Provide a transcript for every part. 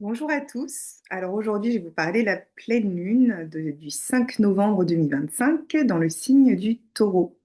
Bonjour à tous. Alors aujourd'hui, je vais vous parler de la pleine lune du 5 novembre 2025 dans le signe du Taureau.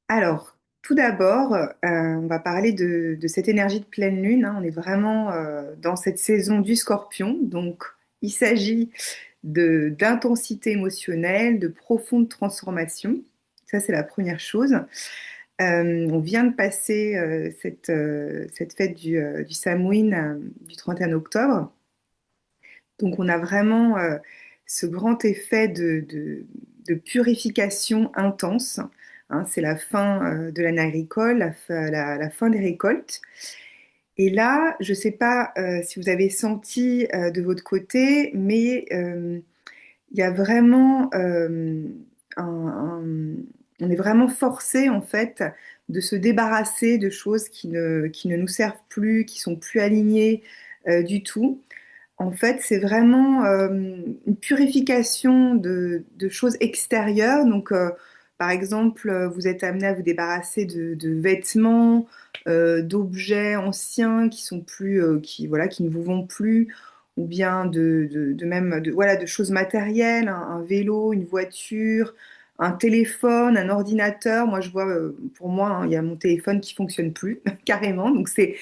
Alors, tout d'abord, on va parler de cette énergie de pleine lune, hein. On est vraiment dans cette saison du Scorpion, donc il s'agit d'intensité émotionnelle, de profonde transformation. Ça, c'est la première chose. On vient de passer cette fête du Samhain du 31 octobre. Donc on a vraiment ce grand effet de purification intense, hein. C'est la fin de l'année agricole, la fin des récoltes. Et là, je ne sais pas si vous avez senti de votre côté, mais il y a vraiment on est vraiment forcé en fait de se débarrasser de choses qui ne nous servent plus, qui sont plus alignées du tout. En fait, c'est vraiment une purification de choses extérieures. Donc, par exemple, vous êtes amené à vous débarrasser de vêtements, d'objets anciens qui sont plus, voilà, qui ne vous vont plus, ou bien voilà, de choses matérielles, un vélo, une voiture, un téléphone, un ordinateur. Moi, je vois, pour moi, hein, il y a mon téléphone qui fonctionne plus carrément. Donc, c'est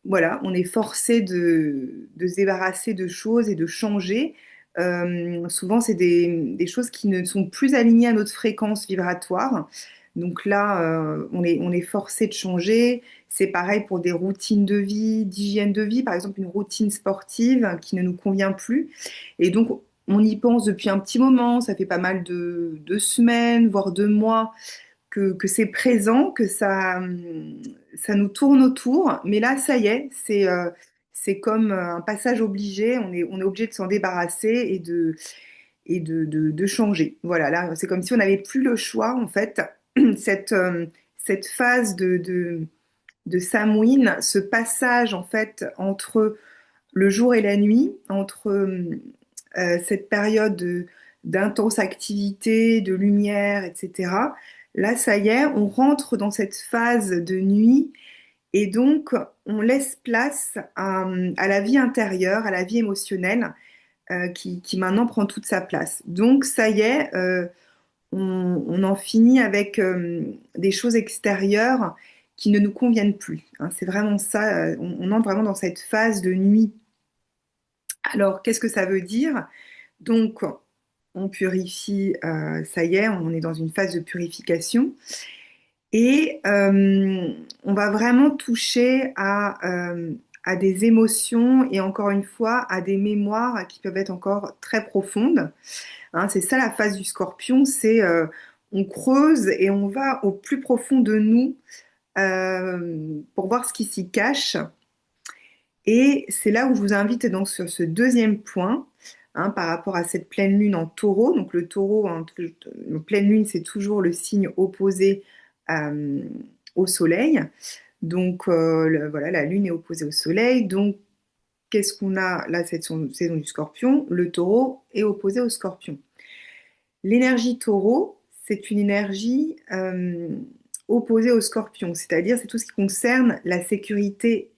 voilà, on est forcé de se débarrasser de choses et de changer. Souvent, c'est des choses qui ne sont plus alignées à notre fréquence vibratoire. Donc là, on est forcé de changer. C'est pareil pour des routines de vie, d'hygiène de vie, par exemple une routine sportive qui ne nous convient plus. Et donc, on y pense depuis un petit moment, ça fait pas mal de semaines, voire de mois que c'est présent, ça nous tourne autour. Mais là, ça y est, c'est comme un passage obligé. On est obligé de s'en débarrasser et de changer. Voilà, là, c'est comme si on n'avait plus le choix, en fait. Cette phase de Samhain, ce passage, en fait, entre le jour et la nuit, entre cette période d'intense activité, de lumière, etc. Là, ça y est, on rentre dans cette phase de nuit et donc on laisse place à la vie intérieure, à la vie émotionnelle qui maintenant prend toute sa place. Donc ça y est, on en finit avec des choses extérieures qui ne nous conviennent plus, hein. C'est vraiment ça, on entre vraiment dans cette phase de nuit. Alors, qu'est-ce que ça veut dire? Donc, on purifie, ça y est, on est dans une phase de purification. Et on va vraiment toucher à des émotions et encore une fois à des mémoires qui peuvent être encore très profondes, hein. C'est ça la phase du scorpion, c'est on creuse et on va au plus profond de nous pour voir ce qui s'y cache. Et c'est là où je vous invite donc sur ce deuxième point, hein, par rapport à cette pleine lune en taureau. Donc le taureau, hein, le pleine lune, c'est toujours le signe opposé euh, au soleil. Donc voilà, la lune est opposée au soleil. Donc qu'est-ce qu'on a là, cette saison du scorpion? Le taureau est opposé au scorpion. L'énergie taureau, c'est une énergie opposée au scorpion, c'est-à-dire c'est tout ce qui concerne la sécurité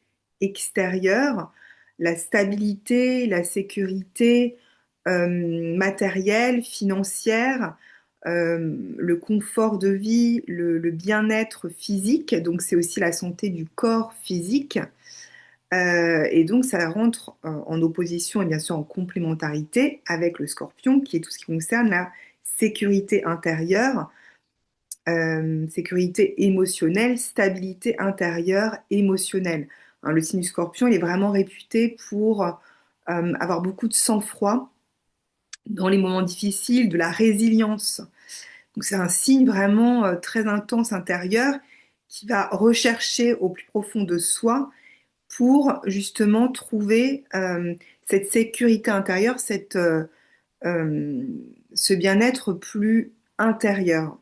extérieure, la stabilité, la sécurité matérielle, financière, le confort de vie, le bien-être physique, donc c'est aussi la santé du corps physique. Et donc ça rentre en opposition et bien sûr en complémentarité avec le scorpion, qui est tout ce qui concerne la sécurité intérieure, sécurité émotionnelle, stabilité intérieure émotionnelle. Hein, le signe du scorpion, il est vraiment réputé pour avoir beaucoup de sang-froid dans les moments difficiles, de la résilience. Donc c'est un signe vraiment très intense intérieur qui va rechercher au plus profond de soi pour justement trouver cette sécurité intérieure, euh, ce bien-être plus intérieur.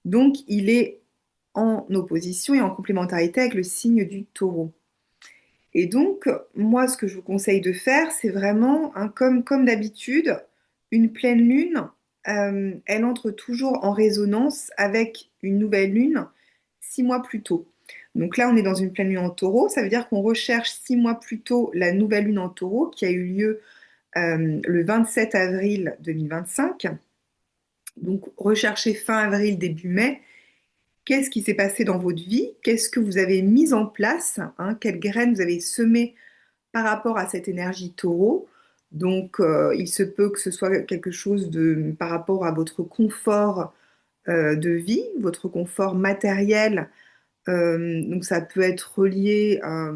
Donc, il est en opposition et en complémentarité avec le signe du taureau. Et donc, moi, ce que je vous conseille de faire, c'est vraiment, hein, comme d'habitude, une pleine lune, elle entre toujours en résonance avec une nouvelle lune 6 mois plus tôt. Donc là, on est dans une pleine lune en taureau. Ça veut dire qu'on recherche 6 mois plus tôt la nouvelle lune en taureau qui a eu lieu le 27 avril 2025. Donc recherchez fin avril, début mai. Qu'est-ce qui s'est passé dans votre vie? Qu'est-ce que vous avez mis en place, hein? Quelles graines vous avez semées par rapport à cette énergie taureau? Donc, il se peut que ce soit quelque chose par rapport à votre confort de vie, votre confort matériel. Donc, ça peut être relié à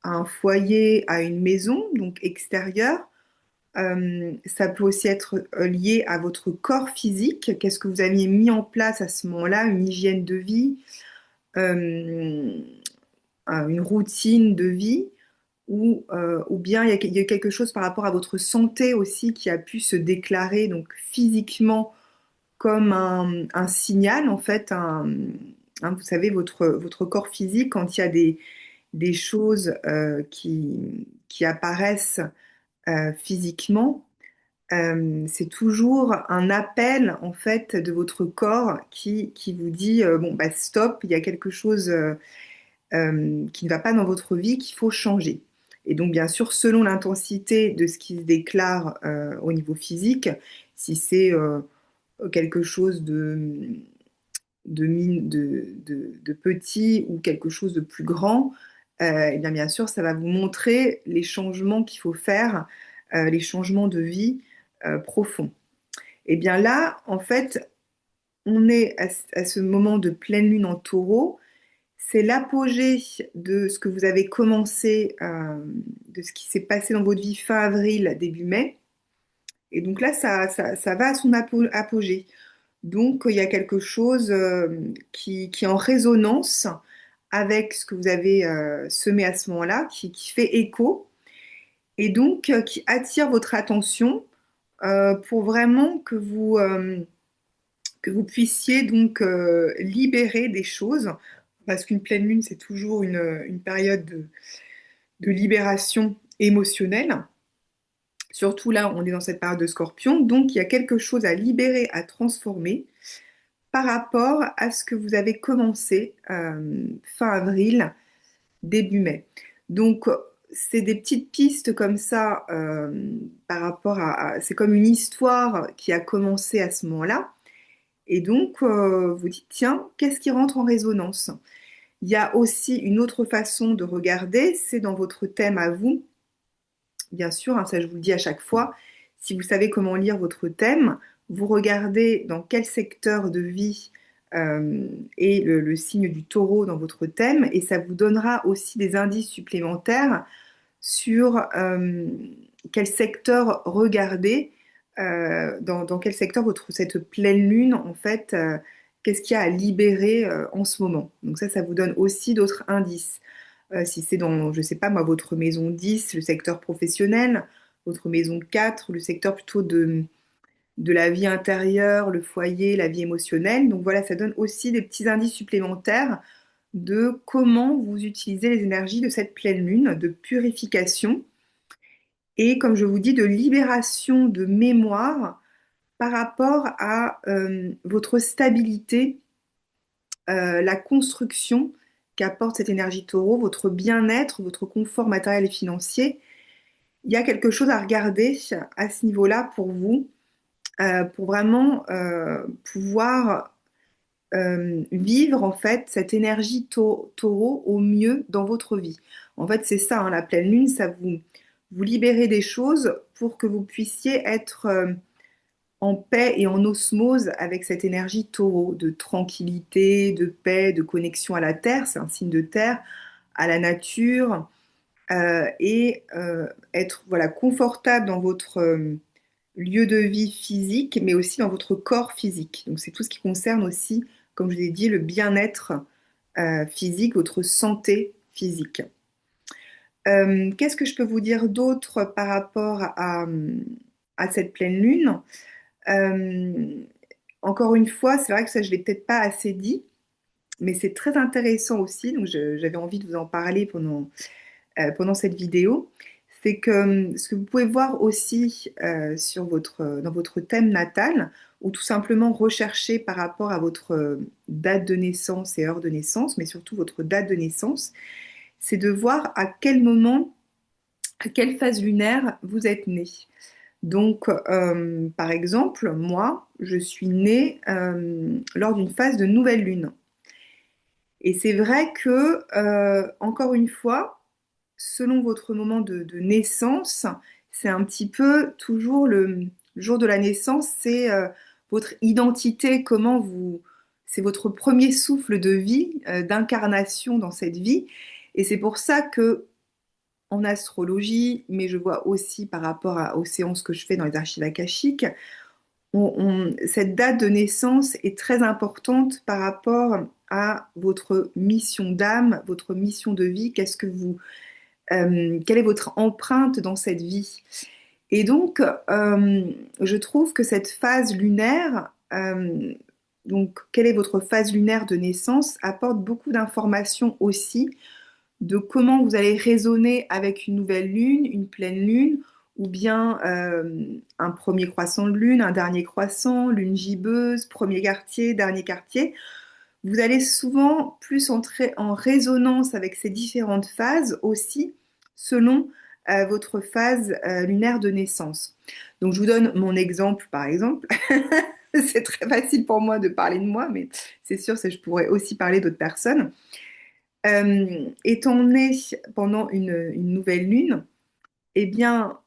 un foyer, à une maison, donc extérieure. Ça peut aussi être lié à votre corps physique. Qu'est-ce que vous aviez mis en place à ce moment-là? Une hygiène de vie, euh, une routine de vie, ou bien il y a quelque chose par rapport à votre santé aussi qui a pu se déclarer donc physiquement comme un signal, en fait, vous savez, votre corps physique, quand il y a des choses qui apparaissent physiquement, c'est toujours un appel en fait de votre corps qui vous dit bon bah stop, il y a quelque chose qui ne va pas dans votre vie qu'il faut changer. Et donc bien sûr, selon l'intensité de ce qui se déclare au niveau physique, si c'est quelque chose de petit ou quelque chose de plus grand, et bien sûr, ça va vous montrer les changements qu'il faut faire, les changements de vie profonds. Et bien là, en fait, on est à ce moment de pleine lune en taureau. C'est l'apogée de ce que vous avez commencé, de ce qui s'est passé dans votre vie fin avril, début mai. Et donc là, ça va à son apogée. Donc, il y a quelque chose qui est en résonance avec ce que vous avez semé à ce moment-là, qui fait écho, et donc qui attire votre attention pour vraiment que vous puissiez donc libérer des choses, parce qu'une pleine lune, c'est toujours une période de libération émotionnelle. Surtout là, on est dans cette période de Scorpion, donc il y a quelque chose à libérer, à transformer par rapport à ce que vous avez commencé fin avril, début mai. Donc, c'est des petites pistes comme ça par rapport c'est comme une histoire qui a commencé à ce moment-là. Et donc, vous dites, tiens, qu'est-ce qui rentre en résonance? Il y a aussi une autre façon de regarder, c'est dans votre thème à vous. Bien sûr, hein, ça je vous le dis à chaque fois, si vous savez comment lire votre thème, vous regardez dans quel secteur de vie est le signe du taureau dans votre thème, et ça vous donnera aussi des indices supplémentaires sur quel secteur regarder, dans quel secteur cette pleine lune, en fait, qu'est-ce qu'il y a à libérer en ce moment. Donc ça vous donne aussi d'autres indices. Si c'est dans, je sais pas moi, votre maison 10, le secteur professionnel, votre maison 4, le secteur plutôt de la vie intérieure, le foyer, la vie émotionnelle. Donc voilà, ça donne aussi des petits indices supplémentaires de comment vous utilisez les énergies de cette pleine lune, de purification et, comme je vous dis, de libération de mémoire par rapport à votre stabilité, la construction qu'apporte cette énergie taureau, votre bien-être, votre confort matériel et financier. Il y a quelque chose à regarder à ce niveau-là pour vous, pour vraiment pouvoir vivre en fait cette énergie taureau au mieux dans votre vie. En fait, c'est ça, hein, la pleine lune, ça vous libérez des choses pour que vous puissiez être en paix et en osmose avec cette énergie taureau, de tranquillité, de paix, de connexion à la terre, c'est un signe de terre, à la nature, et être voilà, confortable dans votre lieu de vie physique, mais aussi dans votre corps physique. Donc c'est tout ce qui concerne aussi, comme je l'ai dit, le bien-être physique, votre santé physique. Qu'est-ce que je peux vous dire d'autre par rapport à cette pleine lune? Euh, Encore une fois, c'est vrai que ça, je ne l'ai peut-être pas assez dit, mais c'est très intéressant aussi, donc j'avais envie de vous en parler pendant cette vidéo. c'est que ce que vous pouvez voir aussi dans votre thème natal, ou tout simplement rechercher par rapport à votre date de naissance et heure de naissance, mais surtout votre date de naissance, c'est de voir à quel moment, à quelle phase lunaire vous êtes né. Donc, par exemple, moi, je suis née lors d'une phase de nouvelle lune. Et c'est vrai que, encore une fois, selon votre moment de naissance, c'est un petit peu toujours le jour de la naissance, c'est votre identité, c'est votre premier souffle de vie, d'incarnation dans cette vie. Et c'est pour ça que en astrologie, mais je vois aussi par rapport aux séances que je fais dans les archives akashiques, cette date de naissance est très importante par rapport à votre mission d'âme, votre mission de vie. Quelle est votre empreinte dans cette vie? Et donc, je trouve que cette phase lunaire, donc quelle est votre phase lunaire de naissance, apporte beaucoup d'informations aussi de comment vous allez raisonner avec une nouvelle lune, une pleine lune, ou bien un premier croissant de lune, un dernier croissant, lune gibbeuse, premier quartier, dernier quartier. Vous allez souvent plus entrer en résonance avec ces différentes phases aussi, selon votre phase lunaire de naissance. Donc je vous donne mon exemple, par exemple. C'est très facile pour moi de parler de moi, mais c'est sûr que je pourrais aussi parler d'autres personnes. Étant née pendant une nouvelle lune, eh bien,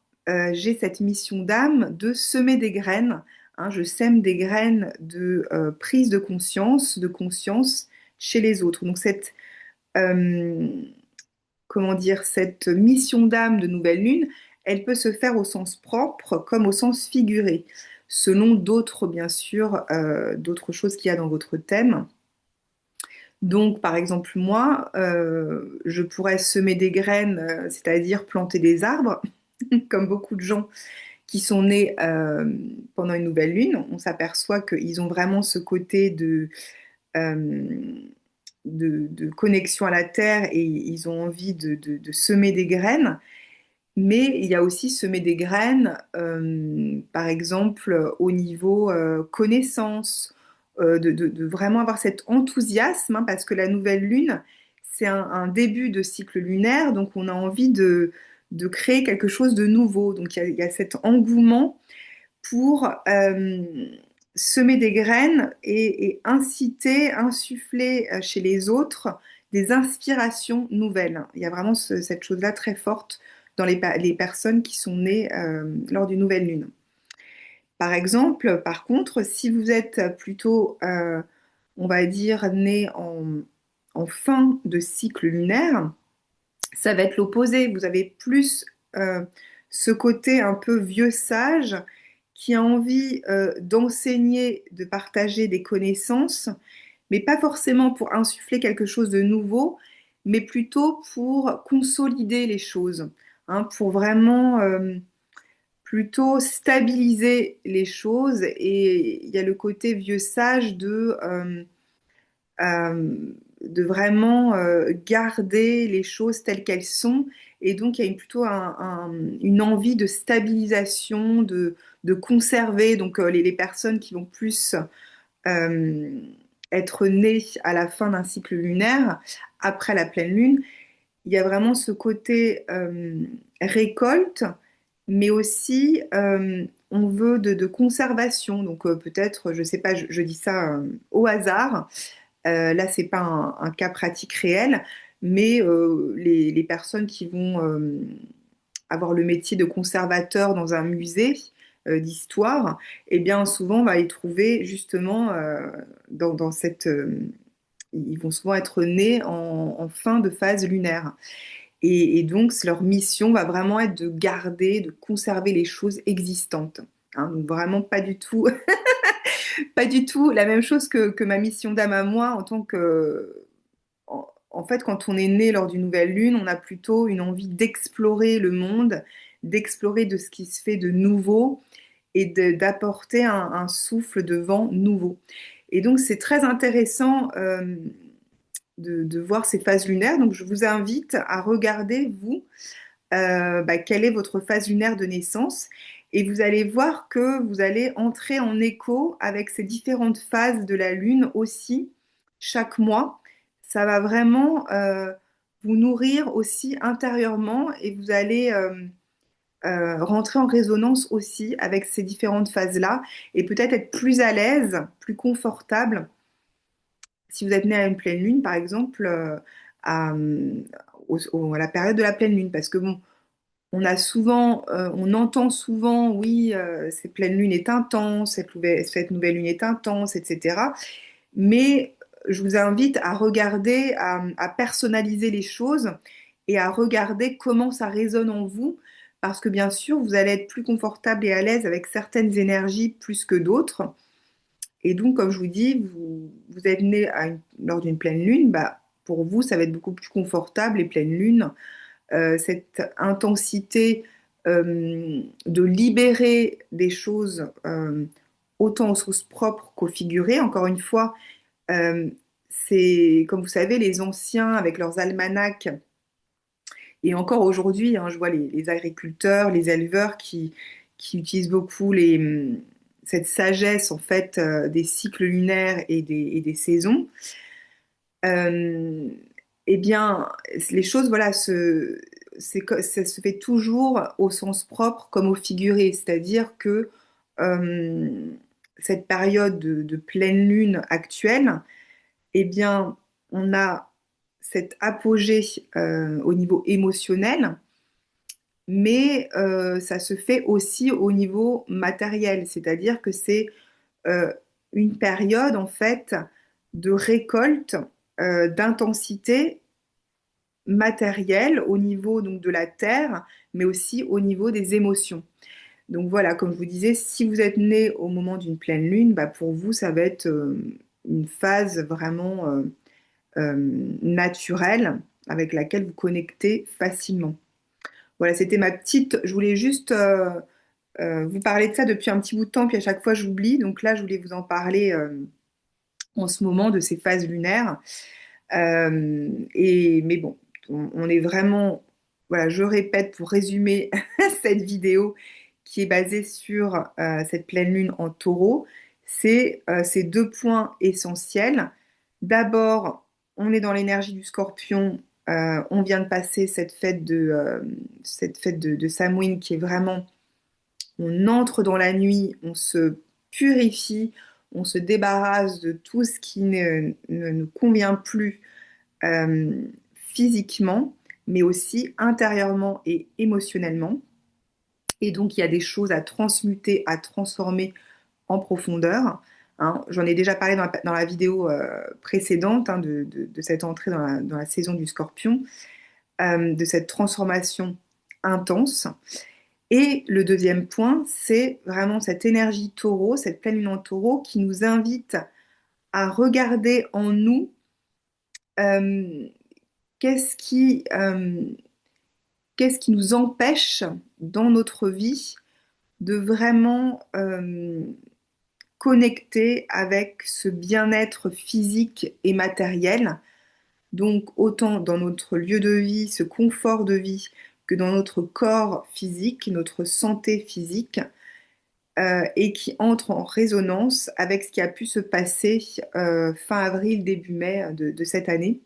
j'ai cette mission d'âme de semer des graines. Hein, je sème des graines de prise de conscience chez les autres. Donc euh, comment dire, cette mission d'âme de nouvelle lune, elle peut se faire au sens propre comme au sens figuré, selon d'autres, bien sûr, d'autres choses qu'il y a dans votre thème. Donc, par exemple, moi, je pourrais semer des graines, c'est-à-dire planter des arbres, comme beaucoup de gens qui sont nés pendant une nouvelle lune. On s'aperçoit qu'ils ont vraiment ce côté euh, de connexion à la terre et ils ont envie de semer des graines. Mais il y a aussi semer des graines, par exemple, au niveau connaissance, de vraiment avoir cet enthousiasme, hein, parce que la nouvelle lune, c'est un début de cycle lunaire, donc on a envie de créer quelque chose de nouveau. Donc il y a cet engouement pour semer des graines et inciter, insuffler chez les autres des inspirations nouvelles. Il y a vraiment cette chose-là très forte dans les personnes qui sont nées lors d'une nouvelle lune. Par exemple, par contre, si vous êtes plutôt, on va dire, né en fin de cycle lunaire, ça va être l'opposé. Vous avez plus euh, ce côté un peu vieux sage qui a envie d'enseigner, de partager des connaissances, mais pas forcément pour insuffler quelque chose de nouveau, mais plutôt pour consolider les choses, hein, pour vraiment plutôt stabiliser les choses. Et il y a le côté vieux sage de vraiment garder les choses telles qu'elles sont. Et donc, il y a plutôt une envie de stabilisation, de conserver. Donc, les personnes qui vont plus euh, être nées à la fin d'un cycle lunaire, après la pleine lune, il y a vraiment ce côté récolte, mais aussi on veut de conservation. Donc, peut-être, je sais pas, je dis ça au hasard. Là, c'est pas un cas pratique réel, mais les personnes qui vont avoir le métier de conservateur dans un musée d'histoire, eh bien, souvent, on va les trouver justement dans cette... ils vont souvent être nés en fin de phase lunaire. Et donc, leur mission va vraiment être de garder, de conserver les choses existantes. Hein, donc vraiment pas du tout pas du tout la même chose que ma mission d'âme à moi en tant que... En fait, quand on est né lors d'une nouvelle lune, on a plutôt une envie d'explorer le monde, d'explorer de ce qui se fait de nouveau et d'apporter un souffle de vent nouveau. Et donc, c'est très intéressant de voir ces phases lunaires. Donc, je vous invite à regarder, vous, quelle est votre phase lunaire de naissance. Et vous allez voir que vous allez entrer en écho avec ces différentes phases de la Lune aussi chaque mois. Ça va vraiment vous nourrir aussi intérieurement et vous allez rentrer en résonance aussi avec ces différentes phases-là et peut-être être plus à l'aise, plus confortable si vous êtes né à une pleine lune, par exemple, à, à la période de la pleine lune. Parce que bon, on entend souvent, oui, cette pleine lune est intense, cette nouvelle lune est intense, etc. Mais je vous invite à regarder, à personnaliser les choses et à regarder comment ça résonne en vous, parce que bien sûr, vous allez être plus confortable et à l'aise avec certaines énergies plus que d'autres. Et donc, comme je vous dis, vous êtes né lors d'une pleine lune, bah, pour vous, ça va être beaucoup plus confortable, les pleines lunes, cette intensité de libérer des choses autant au sens propre qu'au figuré. Encore une fois, euh, c'est, comme vous savez, les anciens avec leurs almanachs, et encore aujourd'hui, hein, je vois les agriculteurs, les éleveurs qui utilisent beaucoup cette sagesse en fait des cycles lunaires et des saisons. Euh, eh bien, les choses, voilà, ça se fait toujours au sens propre comme au figuré, c'est-à-dire que euh, cette période de pleine lune actuelle, eh bien, on a cet apogée au niveau émotionnel, mais ça se fait aussi au niveau matériel, c'est-à-dire que c'est euh, une période en fait de récolte d'intensité matérielle au niveau donc de la terre, mais aussi au niveau des émotions. Donc voilà, comme je vous disais, si vous êtes né au moment d'une pleine lune, bah pour vous, ça va être une phase vraiment naturelle avec laquelle vous connectez facilement. Voilà, c'était ma petite. Je voulais juste vous parler de ça depuis un petit bout de temps, puis à chaque fois j'oublie. Donc là, je voulais vous en parler en ce moment de ces phases lunaires. Mais bon, on est vraiment, voilà, je répète pour résumer cette vidéo qui est basée sur cette pleine lune en taureau, c'est ces deux points essentiels. D'abord, on est dans l'énergie du scorpion, on vient de passer cette fête de Samhain qui est vraiment, on entre dans la nuit, on se purifie, on se débarrasse de tout ce qui ne nous convient plus euh, physiquement, mais aussi intérieurement et émotionnellement. Et donc, il y a des choses à transmuter, à transformer en profondeur. Hein. J'en ai déjà parlé dans la vidéo précédente hein, de cette entrée dans la saison du Scorpion, de cette transformation intense. Et le deuxième point, c'est vraiment cette énergie taureau, cette pleine lune en taureau qui nous invite à regarder en nous euh, qu'est-ce qui, euh, qu'est-ce qui nous empêche dans notre vie de vraiment connecter avec ce bien-être physique et matériel. Donc autant dans notre lieu de vie, ce confort de vie, que dans notre corps physique, notre santé physique, et qui entre en résonance avec ce qui a pu se passer fin avril, début mai de cette année.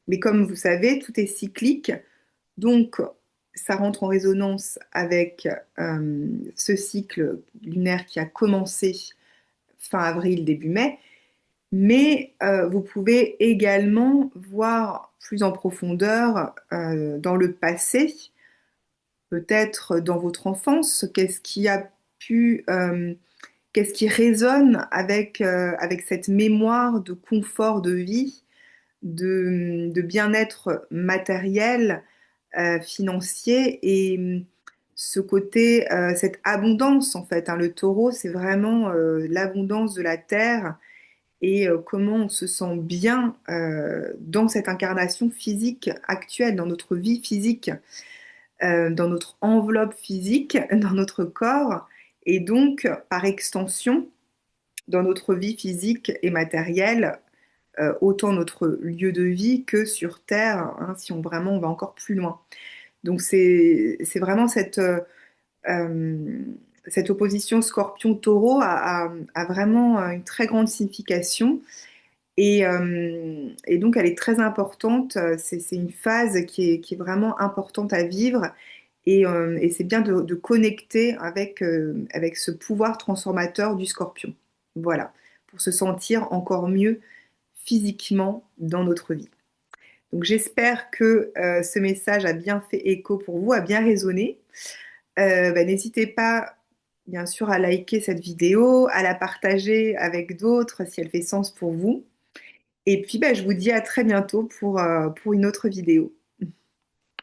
Mais comme vous savez, tout est cyclique, donc ça rentre en résonance avec ce cycle lunaire qui a commencé fin avril, début mai, mais vous pouvez également voir plus en profondeur dans le passé, peut-être dans votre enfance, qu'est-ce qui a pu, qu'est-ce qui résonne avec cette mémoire de confort de vie, de bien-être matériel, financier et ce côté, cette abondance en fait. Hein. Le taureau, c'est vraiment l'abondance de la terre et comment on se sent bien dans cette incarnation physique actuelle, dans notre vie physique, dans notre enveloppe physique, dans notre corps, et donc par extension dans notre vie physique et matérielle, autant notre lieu de vie que sur Terre, hein, si on vraiment on va encore plus loin. Donc c'est vraiment euh, cette opposition Scorpion-Taureau a vraiment une très grande signification. Et donc, elle est très importante. C'est une phase qui est vraiment importante à vivre. Et c'est bien de connecter avec ce pouvoir transformateur du Scorpion. Voilà, pour se sentir encore mieux physiquement dans notre vie. Donc, j'espère que ce message a bien fait écho pour vous, a bien résonné. N'hésitez pas, bien sûr, à liker cette vidéo, à la partager avec d'autres si elle fait sens pour vous. Et puis, je vous dis à très bientôt pour une autre vidéo.